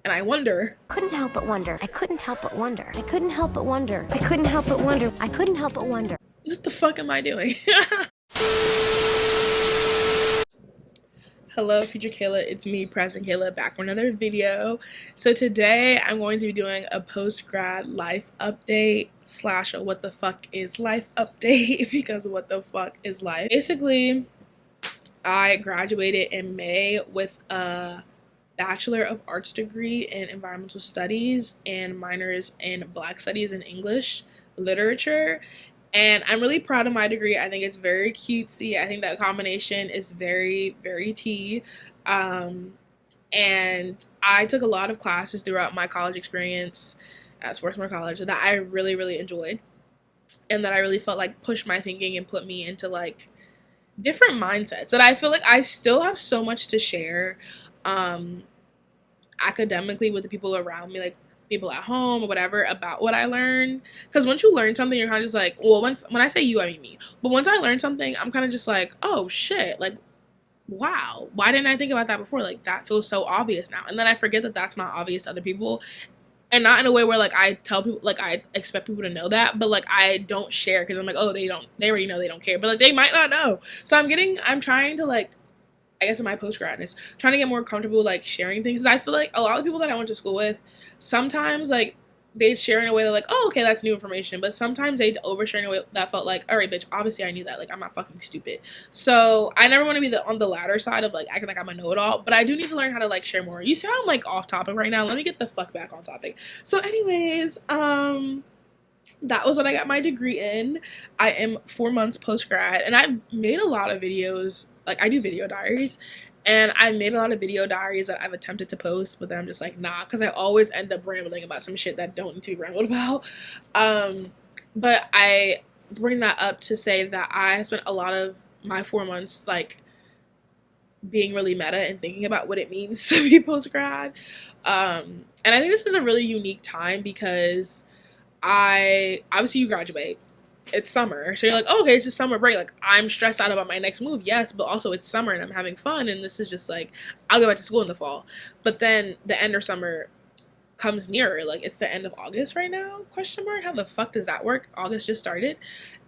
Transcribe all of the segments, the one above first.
And I wonder. Couldn't help but wonder. I couldn't help but wonder. I couldn't help but wonder. I couldn't help but wonder. I couldn't help but wonder. What the fuck am I doing? Hello, future Kayla. It's me, present Kayla, back for another video. So today I'm going to be doing a post-grad life update slash a what the fuck is life update because what the fuck is life? Basically, I graduated in May with a Bachelor of Arts degree in Environmental Studies and minors in Black Studies and English Literature. And I'm really proud of my degree. I think it's very cutesy. I think that combination is very, very tea. And I took a lot of classes throughout my college experience at Swarthmore College that I really, really enjoyed. And that I really felt like pushed my thinking and put me into like different mindsets. And I feel like I still have so much to share academically with the people around me, like people at home or whatever, about what I learned. Because once you learn something, you're kind of just like, well, when I say you, I mean me. But once I learn something, I'm kind of just like, oh shit, like, wow, why didn't I think about that before? Like, that feels so obvious now. And then I forget that that's not obvious to other people. And not in a way where like I tell people, like I expect people to know that, but like I don't share because I'm like, oh, they already know, they don't care. But like they might not know. So I'm trying to like, I guess in my post-gradness, trying to get more comfortable like sharing things. I feel like a lot of people that I went to school with, sometimes like they'd share in a way that like, oh, okay, that's new information. But sometimes they'd overshare in a way that felt like, all right, bitch, obviously I knew that. Like, I'm not fucking stupid. So I never want to be on the latter side of like acting like I'm a know-it-all. But I do need to learn how to like share more. You see how I'm like off topic right now? Let me get the fuck back on topic. So anyways, that was what I got my degree in. I am 4 months post-grad, and I've made a lot of videos. Like, I do video diaries, and I've made a lot of video diaries that I've attempted to post, but then I'm just like, nah, because I always end up rambling about some shit that don't need to be rambled about. But I bring that up to say that I spent a lot of my 4 months, like, being really meta and thinking about what it means to be post-grad. And I think this is a really unique time because obviously you graduate, it's summer, so you're like, oh, okay, it's just summer break, like I'm stressed out about my next move, yes, but also it's summer and I'm having fun, and this is just like, I'll go back to school in the fall. But then the end of summer comes nearer, like it's the end of August right now, question mark, how the fuck does that work? August just started,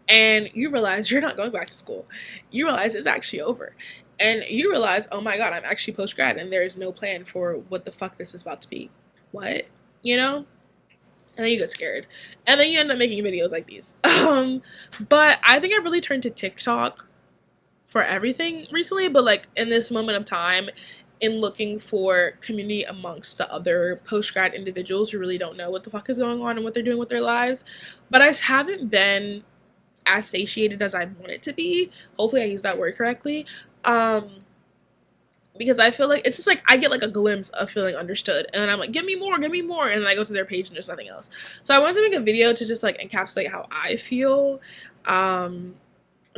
and you realize you're not going back to school. You realize it's actually over, and you realize, oh my god, I'm actually post-grad and there is no plan for what the fuck this is about to be. What? You know? And then you get scared. And then you end up making videos like these. But I think I really turned to TikTok for everything recently. But like in this moment of time, in looking for community amongst the other post-grad individuals who really don't know what the fuck is going on and what they're doing with their lives. But I haven't been as satiated as I want it to be. Hopefully I use that word correctly. Because I feel like it's just like I get like a glimpse of feeling understood, and then I'm like, give me more, and then I go to their page and there's nothing else. So I wanted to make a video to just like encapsulate how I feel,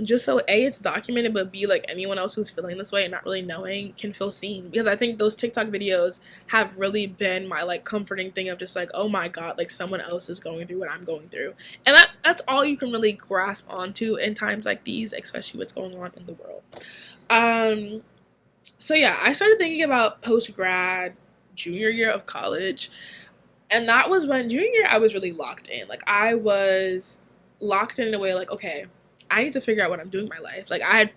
just so A, it's documented, but B, like anyone else who's feeling this way and not really knowing can feel seen. Because I think those TikTok videos have really been my like comforting thing of just like, oh my god, like someone else is going through what I'm going through, and that's all you can really grasp onto in times like these, especially what's going on in the world. So yeah, I started thinking about post-grad junior year of college, and that was when junior year I was really locked in. Like I was locked in a way like, okay, I need to figure out what I'm doing in my life. Like I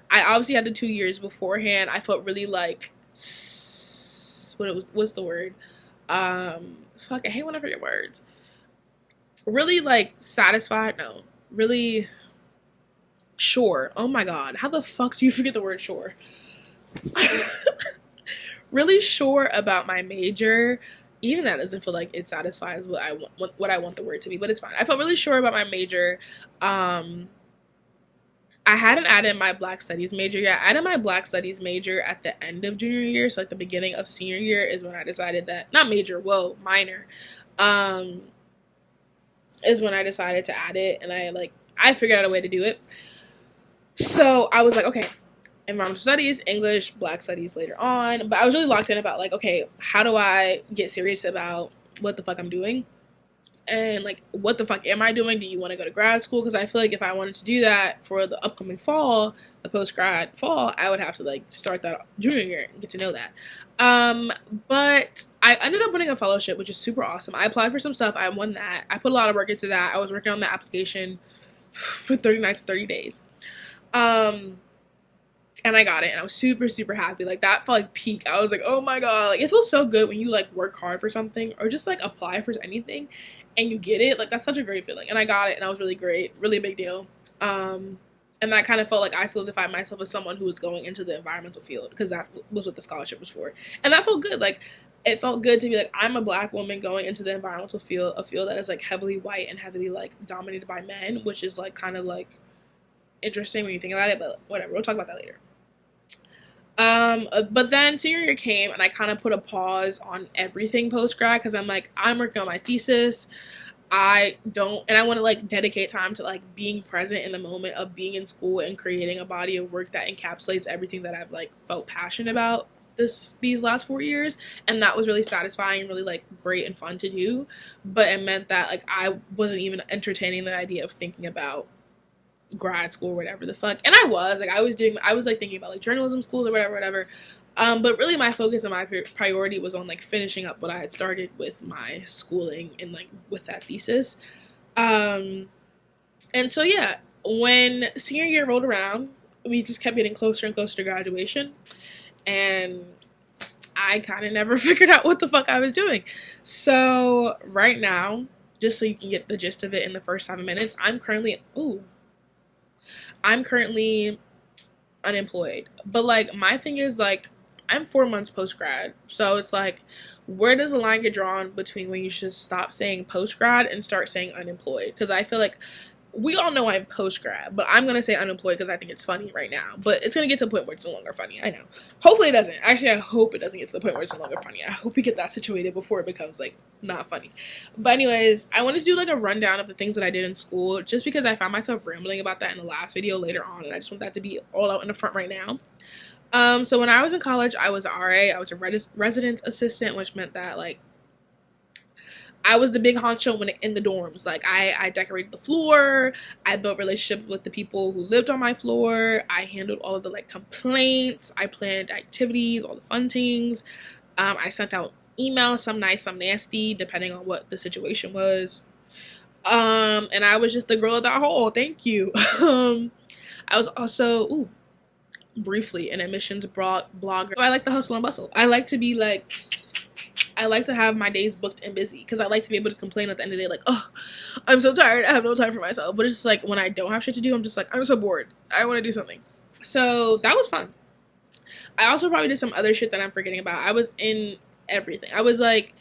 obviously had the 2 years beforehand. I felt really like, what's the word? Fuck, I hate when I forget words. Really like satisfied, no, really sure. Oh my god, how the fuck do you forget the word sure? Really sure about my major. Even that doesn't feel like it satisfies what I want the word to be, but it's fine. I felt really sure about my major. I hadn't added my Black Studies major yet. I added my Black Studies major at the end of junior year, so like the beginning of senior year is when I decided that, not major, whoa, minor, is when I decided to add it, and I figured out a way to do it. So I was like, okay, Environmental Studies, English, Black Studies later on. But I was really locked in about like, okay, how do I get serious about what the fuck I'm doing? and like, what the fuck am I doing? Do you want to go to grad school? Because I feel like if I wanted to do that for the upcoming fall, the post-grad fall, I would have to like start that junior year and get to know that. But I ended up winning a fellowship, which is super awesome. I applied for some stuff. I won that. I put a lot of work into that. I was working on the application for 30 nights, 30 days. And I got it, and I was super, super happy. Like, that felt like peak. I was like, oh my god. Like, it feels so good when you, like, work hard for something, or just, like, apply for anything, and you get it. Like, that's such a great feeling. And I got it, and I was really great. Really big deal. And that kind of felt like I solidified myself as someone who was going into the environmental field, because that was what the scholarship was for. And that felt good. Like, it felt good to be like, I'm a black woman going into the environmental field, a field that is, like, heavily white and heavily, like, dominated by men, which is, like, kind of, like, interesting when you think about it, but whatever. We'll talk about that later. But then senior year came, and I kind of put a pause on everything post-grad, because I'm like, I'm working on my thesis. I want to like dedicate time to like being present in the moment of being in school and creating a body of work that encapsulates everything that I've like felt passionate about these last 4 years. And that was really satisfying and really like great and fun to do. But it meant that like I wasn't even entertaining the idea of thinking about grad school or whatever the fuck. And I was like thinking about like journalism school or whatever. But really my focus and my priority was on like finishing up what I had started with my schooling and like with that thesis. And so yeah, when senior year rolled around, we just kept getting closer and closer to graduation, and I kind of never figured out what the fuck I was doing. So right now, just so you can get the gist of it in the first 7 minutes, I'm currently unemployed. But like my thing is like, I'm 4 months post-grad, so it's like, where does the line get drawn between when you should stop saying post-grad and start saying unemployed? Because I feel like we all know I'm post-grad, but I'm going to say unemployed because I think it's funny right now. But it's going to get to a point where it's no longer funny, I know. Hopefully it doesn't. Actually, I hope it doesn't get to the point where it's no longer funny. I hope we get that situated before it becomes, like, not funny. But anyways, I wanted to do, like, a rundown of the things that I did in school, just because I found myself rambling about that in the last video later on, and I just want that to be all out in the front right now. So when I was in college, I was an RA. I was a resident assistant, which meant that, like, I was the big honcho in the dorms. Like, I decorated the floor. I built relationships with the people who lived on my floor. I handled all of the, like, complaints. I planned activities, all the fun things. I sent out emails, some nice, some nasty, depending on what the situation was. And I was just the girl of that hole. Thank you. I was also, briefly an admissions blogger. So I like the hustle and bustle. I like to have my days booked and busy, because I like to be able to complain at the end of the day like, oh, I'm so tired, I have no time for myself. But it's just like, when I don't have shit to do, I'm just like, I'm so bored, I want to do something. So that was fun. I also probably did some other shit that I'm forgetting about. I was in everything. I was like,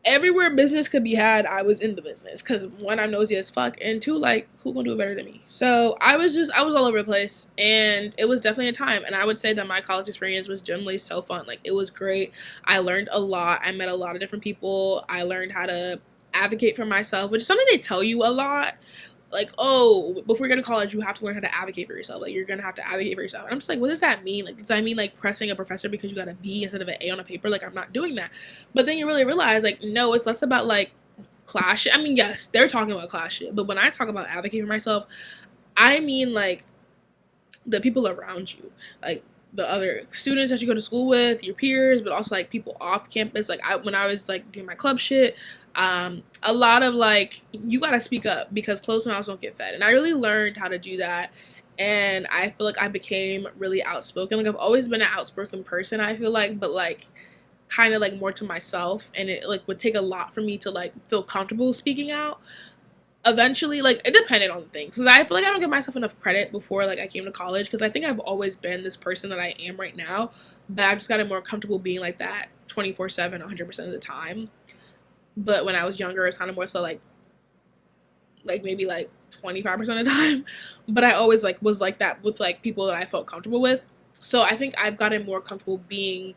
everywhere business could be had, I was in the business, because one, I'm nosy as fuck, and two, like, who gonna do it better than me? So I was all over the place, and it was definitely a time. And I would say that my college experience was generally so fun. Like, it was great. I learned a lot. I met a lot of different people. I learned how to advocate for myself, which is something they tell you a lot. Like, oh, before you go to college, you have to learn how to advocate for yourself. Like, you're gonna have to advocate for yourself. And I'm just like, what does that mean? Like, does that mean like pressing a professor because you got a B instead of an A on a paper? Like, I'm not doing that. But then you really realize, like, no, it's less about like class shit. I mean, yes, they're talking about class shit, but when I talk about advocating for myself, I mean like the people around you, like the other students that you go to school with, your peers, but also like people off campus. Like, when I was like doing my club shit, a lot of like, you gotta speak up because closed mouths don't get fed. And I really learned how to do that, and I feel like I became really outspoken. Like, I've always been an outspoken person, I feel like, but like kind of like more to myself, and it like would take a lot for me to like feel comfortable speaking out. Eventually, like, it depended on things, because I feel like I don't give myself enough credit before like I came to college, because I think I've always been this person that I am right now, but I've just gotten more comfortable being like that 24/7, 100% of the time. But when I was younger, it's kind of more so like maybe like 25% of the time. But I always like was like that with like people that I felt comfortable with. So I think I've gotten more comfortable being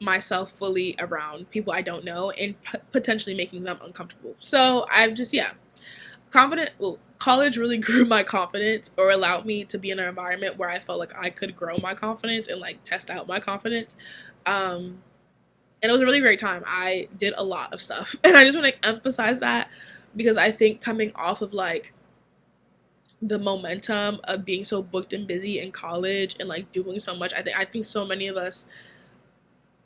myself fully around people I don't know, and potentially making them uncomfortable. So I've just, college really grew my confidence, or allowed me to be in an environment where I felt like I could grow my confidence and like test out my confidence. And And it was a really great time. I did a lot of stuff. And I just want to emphasize that because I think coming off of like the momentum of being so booked and busy in college and like doing so much, I think so many of us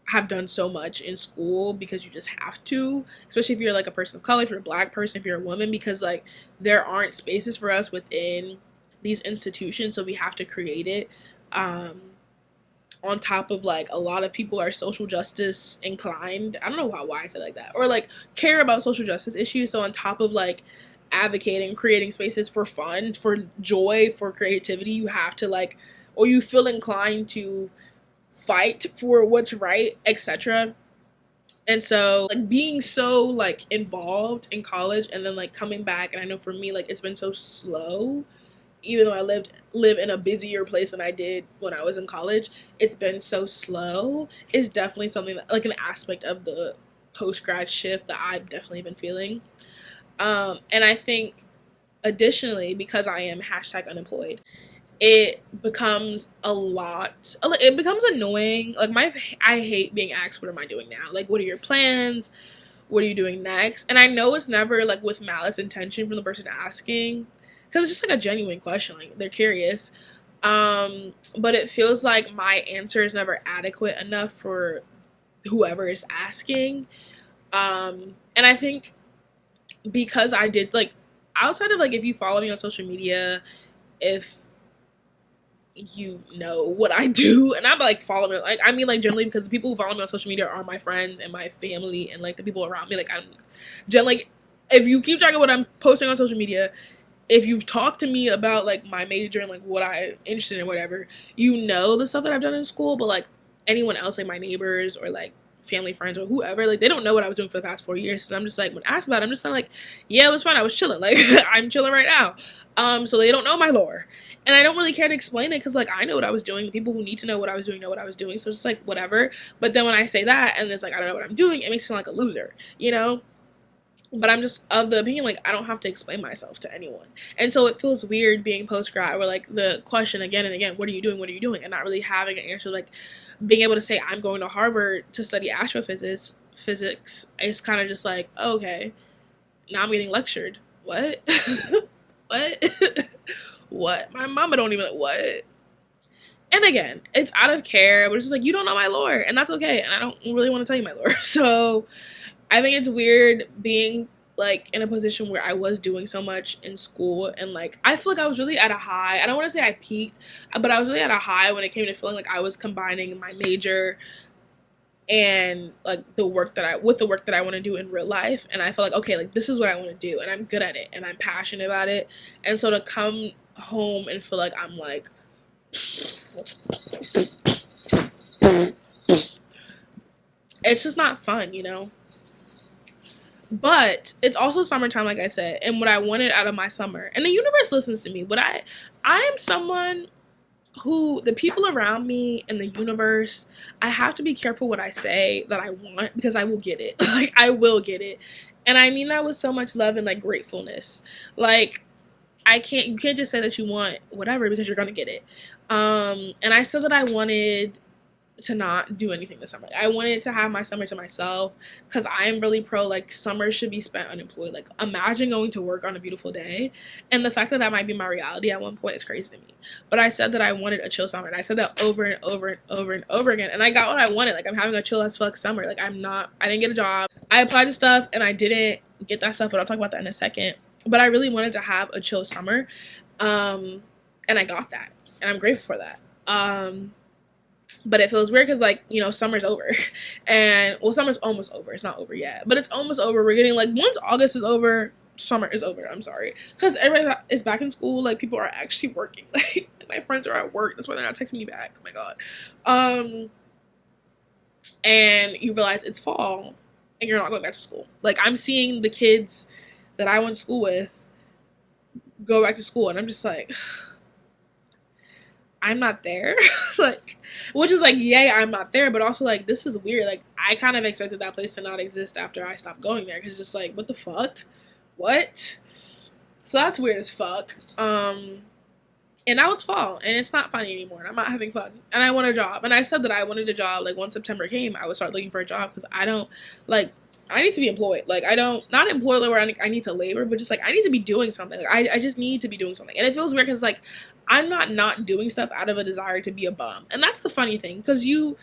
have done so much in school because you just have to, especially if you're like a person of color, if you're a black person, if you're a woman, because like there aren't spaces for us within these institutions, so we have to create it. On top of like a lot of people are social justice inclined. I don't know why I said like that, or like care about social justice issues. So on top of like advocating, creating spaces for fun, for joy, for creativity, you have to like, or you feel inclined to fight for what's right, etc. And so like being so like involved in college and then like coming back, and I know for me like it's been so slow, even though I live in a busier place than I did when I was in college, it's been so slow. Is definitely something that, like, an aspect of the post-grad shift that I've definitely been feeling. And I think additionally, because I am #unemployed, it becomes it becomes annoying. Like I hate being asked, what am I doing now? Like, what are your plans? What are you doing next? And I know it's never like with malice intention from the person asking, because it's just like a genuine question, like they're curious. But it feels like my answer is never adequate enough for whoever is asking. And I think because I did like, outside of like, if you follow me on social media, if you know what I do, and I'm like, follow me, like, I mean like generally, because the people who follow me on social media are my friends and my family and like the people around me. Like, I'm generally, like, if you keep track of what I'm posting on social media, if you've talked to me about like my major and like what I'm interested in, whatever, you know the stuff that I've done in school. But like anyone else, like my neighbors or like family, friends, or whoever, like they don't know what I was doing for the past 4 years. So I'm just like, when asked about it, I'm just like, yeah, it was fun, I was chilling, like I'm chilling right now. So they don't know my lore, and I don't really care to explain it because like I know what I was doing. The people who need to know what I was doing know what I was doing. So it's just like whatever. But then when I say that and it's like I don't know what I'm doing, it makes me sound like a loser, you know. But I'm just of the opinion, like, I don't have to explain myself to anyone. And so it feels weird being post-grad where, like, the question again and again, what are you doing, what are you doing? And not really having an answer, like, being able to say, I'm going to Harvard to study astrophysics, is kind of just like, oh, okay, now I'm getting lectured. What? What? What? My mama don't even, what? And again, it's out of care, but it's just like, you don't know my lore, and that's okay, and I don't really want to tell you my lore. So I think it's weird being like in a position where I was doing so much in school, and like I feel like I was really at a high. I don't want to say I peaked, but I was really at a high when it came to feeling like I was combining my major and like the work that I want to do in real life. And I felt like, okay, like this is what I want to do, and I'm good at it, and I'm passionate about it. And so to come home and feel like I'm like it's just not fun, you know. But it's also summertime, like I said, and what I wanted out of my summer, and the universe listens to me. But I am someone who, the people around me and the universe, I have to be careful what I say that I want, because I will get it. Like, I will get it. And I mean that with so much love and like gratefulness. Like, you can't just say that you want whatever, because you're gonna get it. And I said that I wanted to not do anything this summer. I wanted to have my summer to myself, because I'm really pro like summer should be spent unemployed. Like, imagine going to work on a beautiful day, and the fact that that might be my reality at one point is crazy to me. But I said that I wanted a chill summer, and I said that over and over and over and over again, and I got what I wanted. Like, I'm having a chill as fuck summer. Like, I didn't get a job. I applied to stuff and I didn't get that stuff, but I'll talk about that in a second. But I really wanted to have a chill summer, and I got that, and I'm grateful for that. But it feels weird because, like, you know, summer's over. And, well, summer's almost over. It's not over yet. But it's almost over. We're getting, like, once August is over, summer is over. I'm sorry. Because everybody is back in school. Like, people are actually working. Like, my friends are at work. That's why they're not texting me back. Oh, my God. And you realize it's fall. And you're not going back to school. Like, I'm seeing the kids that I went to school with go back to school. And I'm just like, I'm not there. Like, which is like, yay, I'm not there, but also like, this is weird. Like, I kind of expected that place to not exist after I stopped going there, because just like, what the fuck? What? So that's weird as fuck. And now it's fall, and it's not funny anymore, and I'm not having fun, and I want a job. And I said that I wanted a job, like, once September came, I would start looking for a job, because I don't, like, I need to be employed. Like, I don't, not employed where I need to labor, but just, like, I need to be doing something. Like, I just need to be doing something. And it feels weird, because, like, I'm not doing stuff out of a desire to be a bum. And that's the funny thing, because you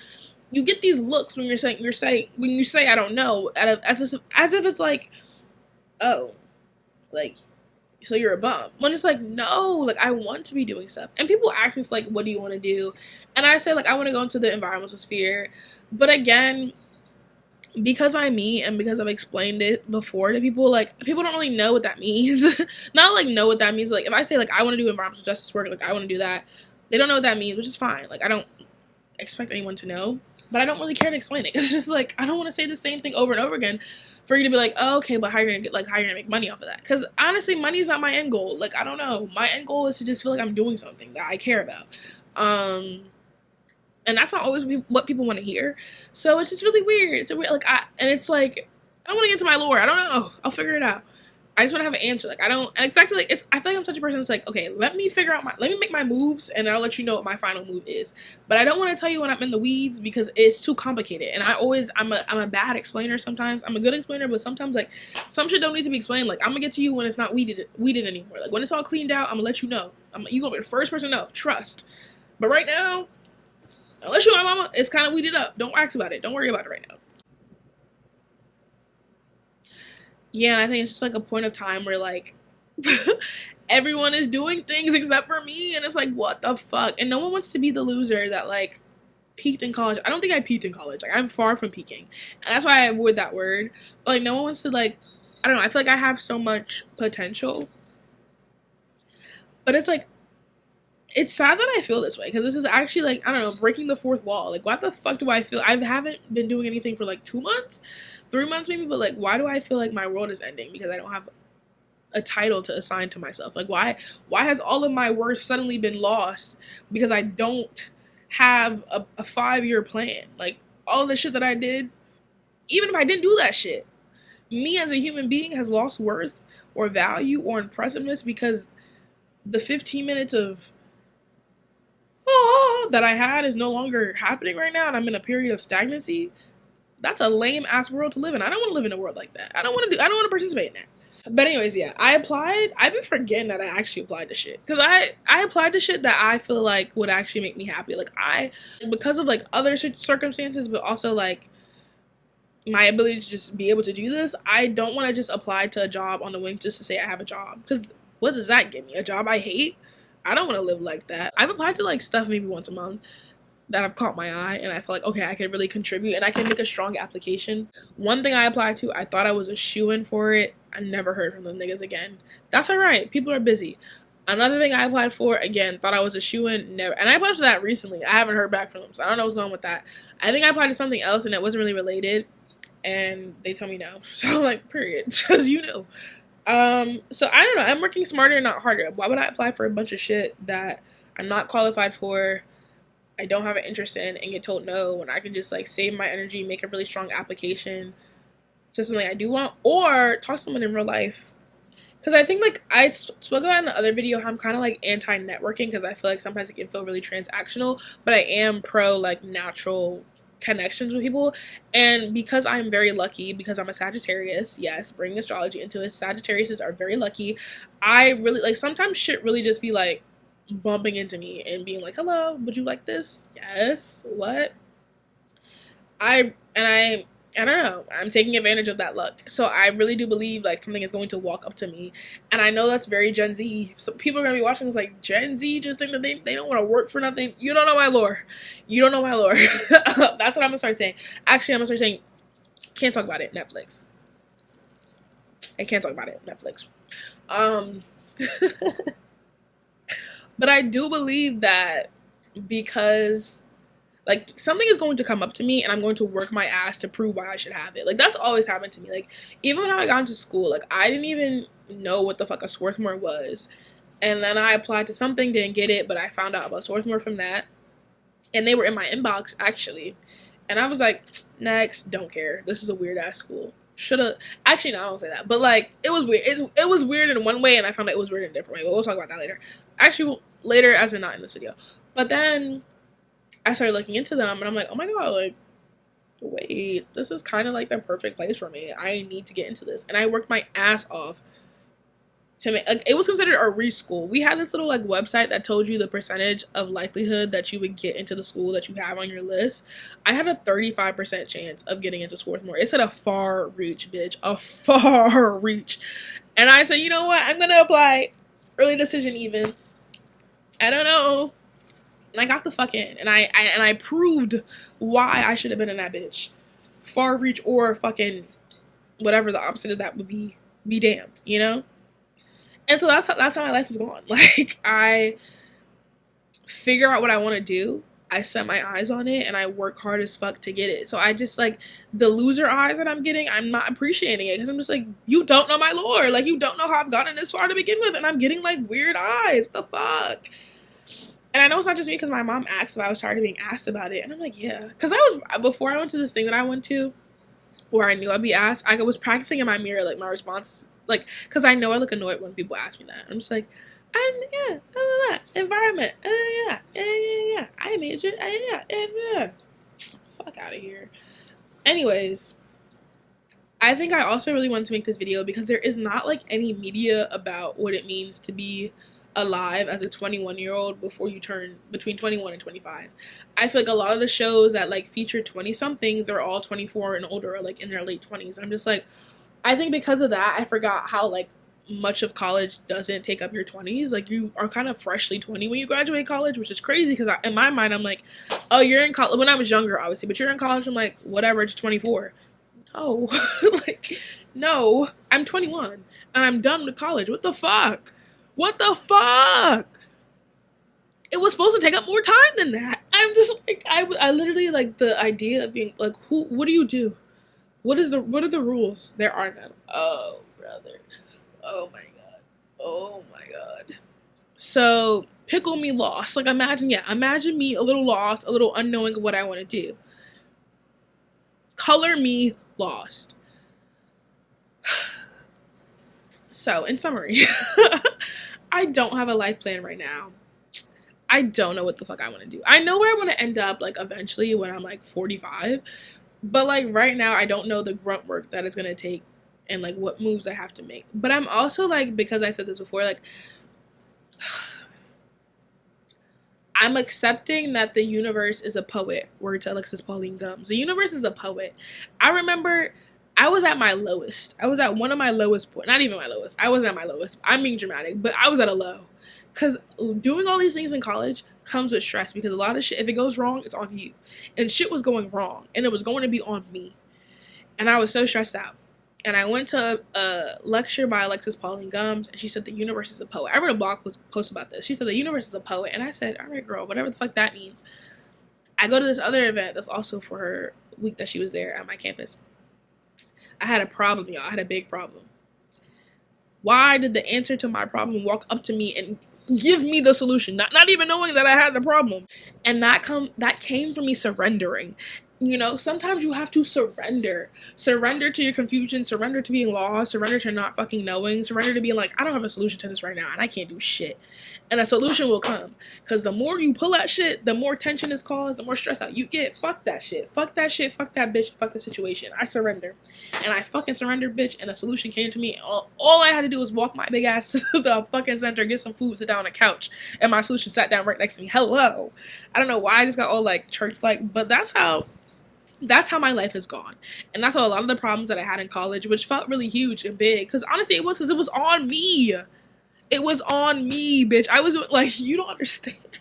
get these looks when when you say I don't know, as if it's like, oh, like, so you're a bum. When it's like, no, like, I want to be doing stuff. And people ask me, it's like, what do you want to do? And I say, like, I want to go into the environmental sphere. But again, because I'm me, and because I've explained it before to people, like, people don't really know what that means. Not, like, know what that means. Like, if I say, like, I want to do environmental justice work, like, I want to do that, they don't know what that means, which is fine. Like, I don't expect anyone to know, but I don't really care to explain it. It's just, like, I don't want to say the same thing over and over again for you to be like, oh, okay, but how are you gonna make money off of that? Because honestly, money's not my end goal. Like, I don't know. My end goal is to just feel like I'm doing something that I care about. And that's not always what people want to hear. So it's just really weird. It's a weird, like, it's like, I don't want to get into my lore. I don't know. I'll figure it out. I just want to have an answer. Like, I don't, and exactly, like, I feel like I'm such a person that's like, okay, let me make my moves, and I'll let you know what my final move is. But I don't want to tell you when I'm in the weeds, because it's too complicated. And I'm a bad explainer sometimes. I'm a good explainer, but sometimes, like, some shit don't need to be explained. Like, I'm gonna get to you when it's not weeded anymore. Like, when it's all cleaned out, I'm gonna let you know. You gonna be the first person to know. Trust. But right now, unless you're my mama, it's kind of weeded up. Don't ask about it. Don't worry about it right now. Yeah, and I think it's just, like, a point of time where, like, everyone is doing things except for me, and it's like, what the fuck? And no one wants to be the loser that, like, peaked in college. I don't think I peaked in college. Like, I'm far from peaking. And that's why I avoid that word. But, like, no one wants to, like, I don't know. I feel like I have so much potential. But it's, like, it's sad that I feel this way, because this is actually, like, I don't know, breaking the fourth wall. Like, what the fuck do I feel? I haven't been doing anything for, like, 2 months? 3 months maybe, but, like, why do I feel like my world is ending because I don't have a title to assign to myself? Like, why has all of my worth suddenly been lost because I don't have a 5-year plan? Like, all of the shit that I did, even if I didn't do that shit, me as a human being has lost worth or value or impressiveness because the 15 minutes of that I had is no longer happening right now, and I'm in a period of stagnancy. That's a lame ass world to live in. I don't want to live in a world like that. I don't want to participate in that. But anyways, yeah, I applied. I've been forgetting that I actually applied to shit. Because I applied to shit that I feel like would actually make me happy. Like, because of, like, other circumstances, but also, like, my ability to just be able to do this, I don't want to just apply to a job on the whim just to say I have a job. Because what does that give me? A job I hate? I don't want to live like that. I've applied to, like, stuff maybe once a month that have caught my eye, and I feel like, okay, I can really contribute and I can make a strong application. One thing I applied to, I thought I was a shoo-in for it. I never heard from them niggas again. That's alright. People are busy. Another thing I applied for, again, thought I was a shoo-in, never. And I applied for that recently. I haven't heard back from them, so I don't know what's going on with that. I think I applied to something else and it wasn't really related, and they told me no. So I'm like, period. Because you know. So I don't know. I'm working smarter and not harder. Why would I apply for a bunch of shit that I'm not qualified for, I don't have an interest in, and get told no, when I can just, like, save my energy, make a really strong application to something I do want, or talk to someone in real life. Because I think, like, I spoke about in the other video how I'm kind of, like, anti-networking, because I feel like sometimes it can feel really transactional, but I am pro, like, natural connections with people. And because I'm very lucky, because I'm a Sagittarius, yes, bring astrology into it, Sagittariuses are very lucky. I really, like, sometimes shit really just be, like, bumping into me and being like, hello, would you like this? Yes. What? I don't know, I'm taking advantage of that luck. So I really do believe, like, something is going to walk up to me. And I know that's very Gen Z. So people are going to be watching this like, Gen Z just think that they don't want to work for nothing. You don't know my lore. You don't know my lore. That's what I'm going to start saying. Actually, I'm going to start saying, can't talk about it, Netflix. I can't talk about it, Netflix. But I do believe that because, like, something is going to come up to me and I'm going to work my ass to prove why I should have it. Like, that's always happened to me. Like, even when I got into school, like, I didn't even know what the fuck a Swarthmore was. And then I applied to something, didn't get it, but I found out about Swarthmore from that. And they were in my inbox, actually. And I was like, next, don't care. This is a weird-ass school. should have, actually no, I don't say that, but like it was weird. It was weird in one way, and I found out it was weird in a different way, but we'll talk about that later. Actually, later, as in not in this video. But then I started looking into them, and I'm like, oh my god, like, wait, this is kind of like the perfect place for me. I need to get into this. And I worked my ass off to make, like, it was considered a reschool. We had this little like website that told you the percentage of likelihood that you would get into the school that you have on your list. I had a 35% chance of getting into Swarthmore. It said a far reach, bitch, a far reach. And I said, you know what, I'm gonna apply. Early decision even. I don't know. And I got the fuck in, and I proved why I should have been in that bitch. Far reach or fucking whatever the opposite of that would be damned, you know? And so that's how my life is going. Like, I figure out what I want to do, I set my eyes on it, and I work hard as fuck to get it. So I just, like, the loser eyes that I'm getting, I'm not appreciating it, because I'm just like, you don't know my lore. Like, you don't know how I've gotten this far to begin with, and I'm getting, like, weird eyes. The fuck? And I know it's not just me, because my mom asked if I was tired of being asked about it. And I'm like, yeah. Because before I went to this thing that I went to, where I knew I'd be asked, I was practicing in my mirror, like, my responses. Like, because I know I look annoyed when people ask me that. I'm just like, yeah, environment, yeah, I majored, yeah. Fuck out of here. Anyways, I think I also really wanted to make this video because there is not, like, any media about what it means to be alive as a 21-year-old before you turn between 21 and 25. I feel like a lot of the shows that, like, feature 20-somethings, they're all 24 and older, or, like, in their late 20s. And I'm just like, I think because of that, I forgot how, like, much of college doesn't take up your 20s. Like, you are kind of freshly 20 when you graduate college, which is crazy because in my mind, I'm like, oh, you're in college. When I was younger, obviously, but you're in college, I'm like, whatever, it's 24. No. Like, no, I'm 21 and I'm done with college. What the fuck? What the fuck? It was supposed to take up more time than that. I'm just like, I literally, like, the idea of being like, what do you do? What are the rules? There are none. Oh, brother. Oh my god. Oh my god. So, pickle me lost. Like, imagine me a little lost, a little unknowing of what I want to do. Color me lost. So, in summary, I don't have a life plan right now. I don't know what the fuck I want to do. I know where I want to end up, like, eventually when I'm, like, 45. But, like, right now, I don't know the grunt work that it's going to take and, like, what moves I have to make. But I'm also, like, because I said this before, like, I'm accepting that the universe is a poet. Word to Alexis Pauline Gums. The universe is a poet. I remember I was at my lowest. I was at one of my lowest points. Not even my lowest. I was at my lowest. I'm being dramatic, but I was at a low. Because doing all these things in college comes with stress, because a lot of shit, if it goes wrong, it's on you. And shit was going wrong, and it was going to be on me. And I was so stressed out. And I went to a lecture by Alexis Pauline Gums, and she said the universe is a poet. I read a blog post about this. She said the universe is a poet. And I said, all right, girl, whatever the fuck that means. I go to this other event that's also for her week that she was there at my campus. I had a problem, y'all. I had a big problem. Why did the answer to my problem walk up to me and give me the solution, not even knowing that I had the problem? And that came from me surrendering. You know, sometimes you have to surrender to your confusion, surrender to being lost, surrender to not fucking knowing, surrender to being like, I don't have a solution to this right now and I can't do shit. And a solution will come, because the more you pull that shit, the more tension is caused, the more stress out you get. Fuck that shit, fuck that bitch, fuck the situation. I surrender, and I fucking surrendered, bitch, and a solution came to me. All I had to do was walk my big ass to the fucking center, get some food, sit down on a couch, and my solution sat down right next to me. Hello. I don't know why I just got all, like, church-like, but that's how my life has gone. And that's how a lot of the problems that I had in college, which felt really huge and big, because honestly it was on me. It was on me, bitch. I was like, you don't understand.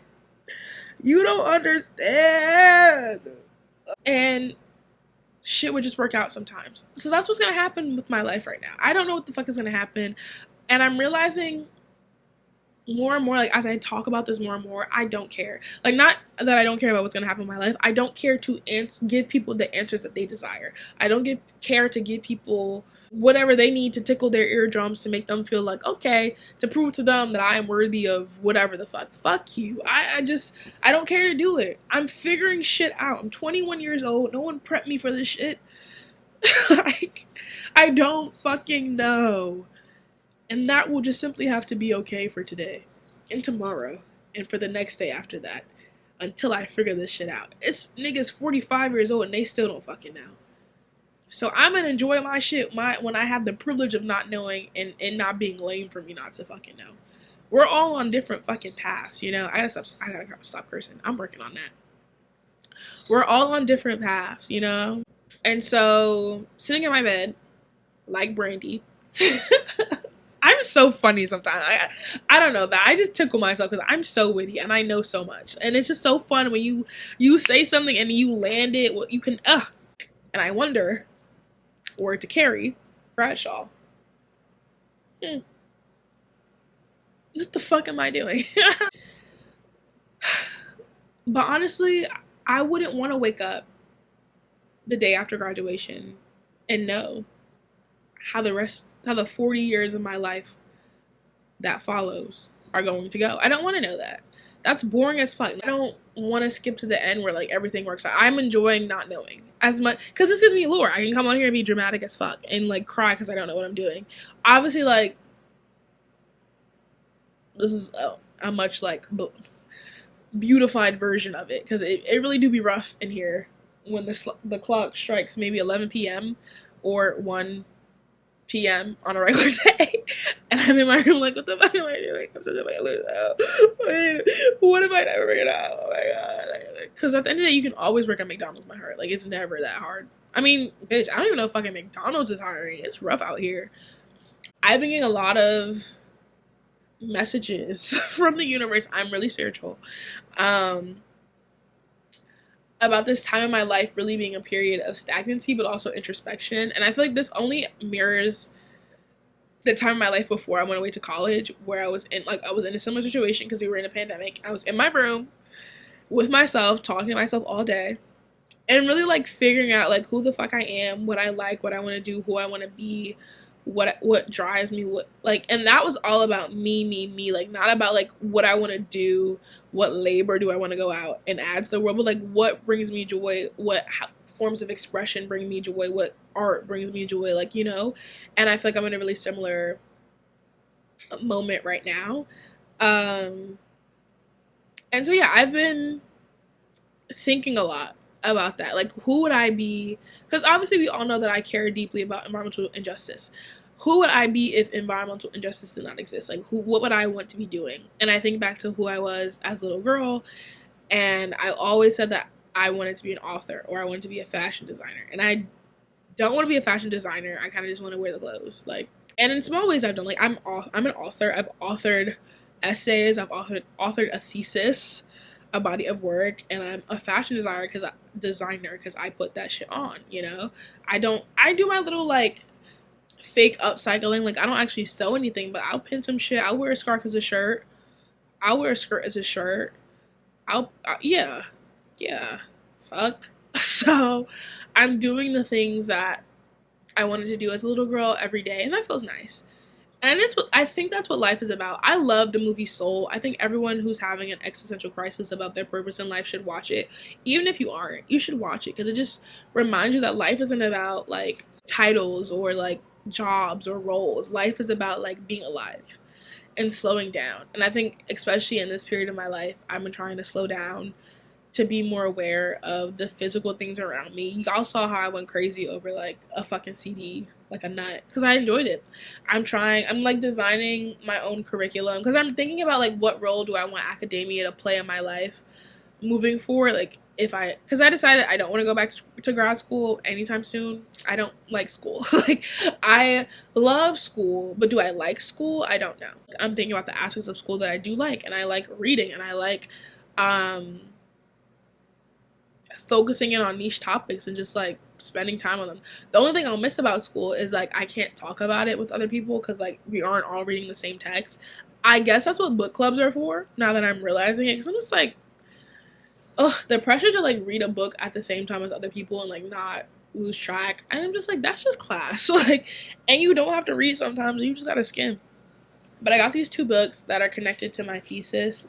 You don't understand. And shit would just work out sometimes. So that's what's gonna happen with my life right now. I don't know what the fuck is gonna happen. And I'm realizing more and more, like, as I talk about this more and more, I don't care. Like, not that I don't care about what's gonna happen in my life. I don't care to give people the answers that they desire. I don't care to give people whatever they need to tickle their eardrums to make them feel like, okay, to prove to them that I am worthy of whatever the fuck. Fuck you. I don't care to do it. I'm figuring shit out. I'm 21 years old. No one prepped me for this shit. Like, I don't fucking know. And that will just simply have to be okay for today and tomorrow and for the next day after that until I figure this shit out. It's niggas 45 years old and they still don't fucking know. So I'm gonna enjoy my shit when I have the privilege of not knowing and not being lame for me not to fucking know. We're all on different fucking paths, you know? I gotta stop cursing. I'm working on that. We're all on different paths, you know? And so, sitting in my bed, like Brandy, I'm so funny sometimes. I don't know that. I just tickle myself because I'm so witty and I know so much. And it's just so fun when you say something and you land it. You can, And I wonder, word to Carrie Bradshaw. What the fuck am I doing? But honestly, I wouldn't want to wake up the day after graduation and know how the 40 years of my life that follows are going to go. I don't want to know that. That's boring as fuck. I don't want to skip to the end where like everything works out. I'm enjoying not knowing as much because this gives me lore. I can come on here and be dramatic as fuck and like cry because I don't know what I'm doing. Obviously, like this is a much like beautified version of it because it really do be rough in here when the clock strikes maybe 11 p.m. or 1 p.m. on a regular day, and I'm in my room like, what the fuck am I doing? I'm such a fucking loser. What if I never figure it out? Oh my god! Because at the end of the day, you can always work at McDonald's. My heart, like it's never that hard. I mean, bitch, I don't even know if fucking McDonald's is hiring. It's rough out here. I've been getting a lot of messages from the universe. I'm really spiritual. About this time in my life really being a period of stagnancy but also introspection, and I feel like this only mirrors the time in my life before I went away to college where I was in a similar situation because we were in a pandemic. I was in my room with myself talking to myself all day and really like figuring out like who the fuck I am, what I like, what I want to do, who I want to be, what drives me, what like, and that was all about me, like not about like what I want to do, what labor do I want to go out and add to the world, but like what brings me joy, how forms of expression bring me joy, what art brings me joy, like, you know. And I feel like I'm in a really similar moment right now, and so yeah, I've been thinking a lot about that. Like, who would I be? Because obviously we all know that I care deeply about environmental injustice. Who would I be if environmental injustice did not exist? Like, what would I want to be doing? And I think back to who I was as a little girl, and I always said that I wanted to be an author or I wanted to be a fashion designer. And I don't want to be a fashion designer. I kind of just want to wear the clothes. Like, and in small ways I've done. Like, I'm an author. I've authored essays. I've authored a thesis, a body of work, and I'm a fashion designer because I put that shit on, you know. I do my little like fake upcycling. Like, I don't actually sew anything, but I'll pin some shit. I'll wear a scarf as a shirt. I'll wear a skirt as a shirt. Yeah, fuck. So I'm doing the things that I wanted to do as a little girl every day, and that feels nice. And I think that's what life is about. I love the movie Soul. I think everyone who's having an existential crisis about their purpose in life should watch it. Even if you aren't, you should watch it because it just reminds you that life isn't about like titles or like jobs or roles. Life is about like being alive and slowing down. And I think especially in this period of my life, I've been trying to slow down to be more aware of the physical things around me. Y'all saw how I went crazy over like a fucking CD, like a nut, because I enjoyed it. I'm like designing my own curriculum because I'm thinking about like what role do I want academia to play in my life moving forward. Like because I decided I don't want to go back to grad school anytime soon. I don't like school. Like, I love school, but do I like school? I don't know. I'm thinking about the aspects of school that I do like, and I like reading, and I like focusing in on niche topics and just like spending time on them. The only thing I'll miss about school is like I can't talk about it with other people because like we aren't all reading the same text. I guess that's what book clubs are for now that I'm realizing it, because I'm just like, the pressure to like read a book at the same time as other people and like not lose track. And I'm just like, that's just class. Like, and you don't have to read sometimes, you just gotta skim. But I got these 2 books that are connected to my thesis.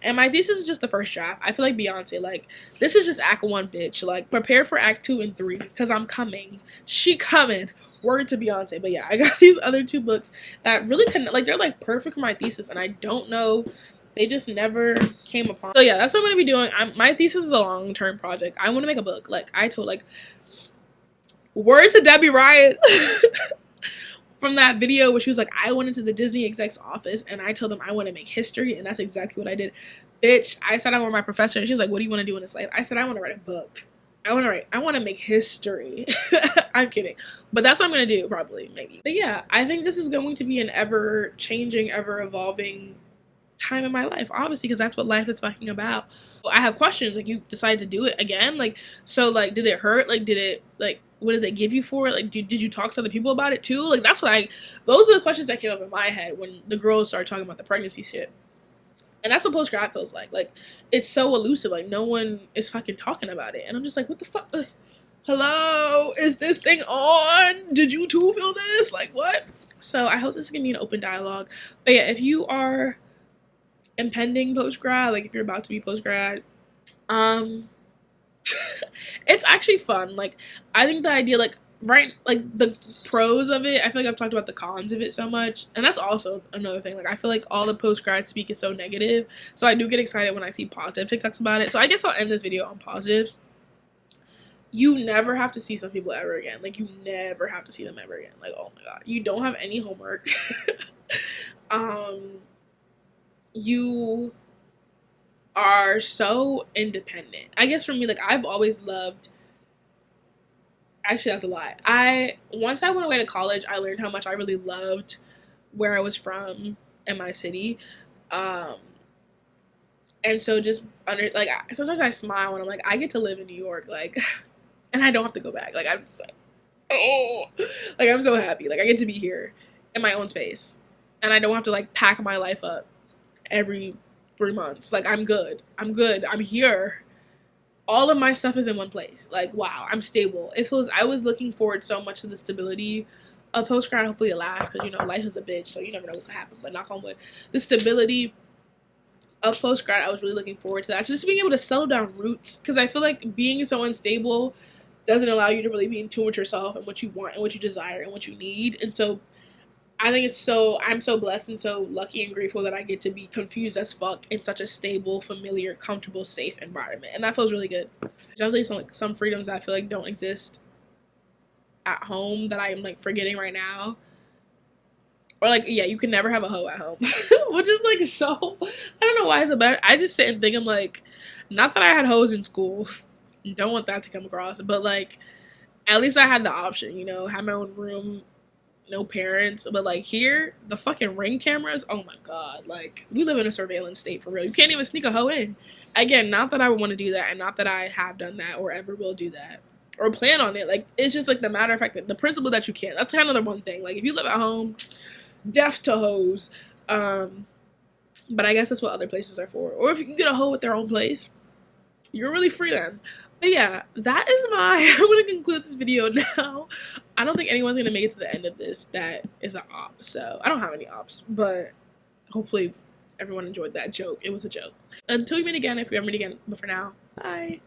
And my thesis is just the first draft. I feel like Beyonce, like, this is just act 1, bitch. Like, prepare for act 2 and 3, because I'm coming. She coming. Word to Beyonce. But yeah, I got these other 2 books that really connect, like they're like perfect for my thesis, and I don't know, they just never came upon. So yeah, that's what I'm gonna be doing. My thesis is a long-term project. I want to make a book. Like I told, like, word to Debbie Ryan from that video where she was like, I went into the Disney exec's office and I told them I want to make history, and that's exactly what I did. Bitch, I said I want my professor, and she was like, what do you want to do in this life? I said I want to write a book. I want to make history. I'm kidding. But that's what I'm going to do, probably, maybe. But yeah, I think this is going to be an ever-changing, ever-evolving time in my life, obviously, because that's what life is fucking about. I have questions. Like, you decided to do it again? Like, so, like, did it hurt? Like, did it, like, what did they give you for it? Like, did you talk to other people about it, too? Like, those are the questions that came up in my head when the girls started talking about the pregnancy shit. And that's what post-grad feels like. Like, it's so elusive. Like, no one is fucking talking about it. And I'm just like, what the fuck? Hello? Is this thing on? Did you too feel this? Like, what? So I hope this is going to be an open dialogue. But yeah, if you are impending post-grad, like if you're about to be post-grad, it's actually fun. Like, I think the idea, like, right, like the pros of it, I feel like I've talked about the cons of it so much, and that's also another thing. Like, I feel like all the post-grad speak is so negative, so I do get excited when I see positive TikToks about it. So I guess I'll end this video on positives. You never have to see some people ever again. Like, you never have to see them ever again. Like, oh my god, you don't have any homework. You are so independent. I guess for me, like, I've always loved, actually, that's a lie. Once I went away to college, I learned how much I really loved where I was from in my city. And so just sometimes I smile when I'm like, I get to live in New York, like, and I don't have to go back. Like, I'm just like, oh, like, I'm so happy. Like, I get to be here in my own space, and I don't have to, like, pack my life up every 3 months. Like, I'm good. I'm here. All of my stuff is in one place. Like, wow, I'm stable. I was looking forward so much to the stability of post-grad. Hopefully it lasts, because, you know, life is a bitch, so you never know what could happen. But knock on wood, the stability of post-grad, I was really looking forward to that. Just being able to settle down roots, because I feel like being so unstable doesn't allow you to really be in tune with yourself and what you want and what you desire and what you need. And so I think I'm so blessed and so lucky and grateful that I get to be confused as fuck in such a stable, familiar, comfortable, safe environment. And that feels really good. There's definitely some freedoms that I feel like don't exist at home that I'm, like, forgetting right now. Or, like, yeah, you can never have a hoe at home. Which is, like, so, I don't know why it's a bad, I just sit and think, I'm like, not that I had hoes in school. Don't want that to come across. But, like, at least I had the option, you know, have my own room, no parents. But, like, here, the fucking Ring cameras, oh my god, like, we live in a surveillance state for real. You can't even sneak a hoe in. Again, not that I would want to do that, and not that I have done that or ever will do that or plan on it. Like, it's just, like, the matter of fact that the principle that you can't. That's kind of the one thing. Like, if you live at home, deaf to hoes. But I guess that's what other places are for. Or if you can get a hoe with their own place, you're really free then. But yeah, that is I'm going to conclude this video now. I don't think anyone's going to make it to the end of this that is an op. So, I don't have any ops. But hopefully everyone enjoyed that joke. It was a joke. Until we meet again, if we ever meet again. But for now, bye.